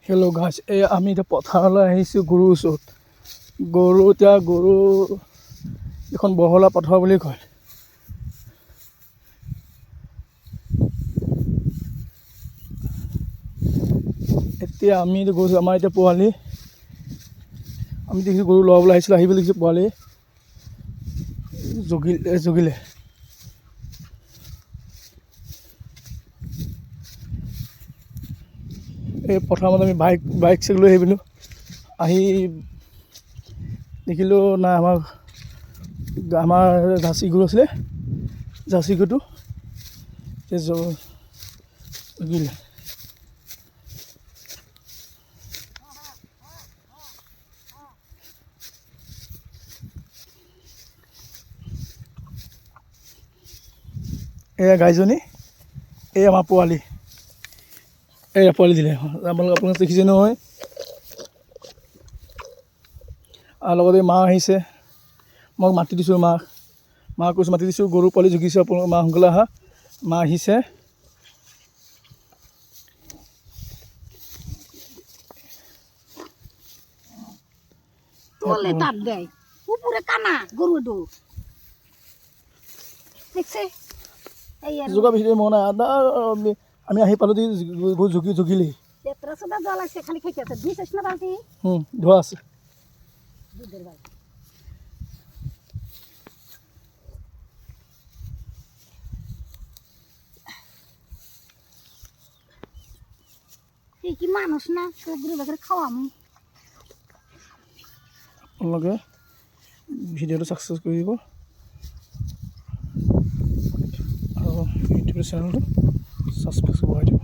Hello' গাইছ, আমি এতিয়া পথাৰলৈ আহিছোঁ গৰুৰ ওচৰত। গৰু এখন বহলা পথাৰ বুলি কয়। এতিয়া আমি গৈছোঁ, আমাৰ এতিয়া পোৱালি, আমি দেখিছোঁ গৰু লৰাবলৈ আহিছিলোঁ, আহিবলৈ দেখিছোঁ পোৱালি জগিলে। এই পথাৰত আমি বাইক চাইক লৈ আহিলোঁ, আহি দেখিলোঁ নাই আমাৰ জাৰ্চি গৰু আছিলে, জাৰ্চি গৰুটো জগিলে। এয়া গাইজনী, এই আমাৰ পোৱালি, এয়া পোৱালি দিলে। আপোনালোকে দেখিছে নহয়। আৰু লগতে মা আহিছে, মই মাতি দিছোঁ মাক কৈছোঁ মাতি দিছোঁ, গৰু পোৱালি জগিছে, আপোনালোকৰ মা সোনকালে আহা। মা আহিছে। জোগা বেছি দেৰি মৰা নাই, আমি আহি পালোঁ জগিলেই। ধোৱা আছে। কি মানুষ না গৰু বাগেৰ খাওয়ামু। আপোনালোকে ভিডিঅ'টো ছাকচেছ কৰি দিব আৰু ইউটিউব চেনেলটো ছাবস্ক্ৰাইব কৰি দিব।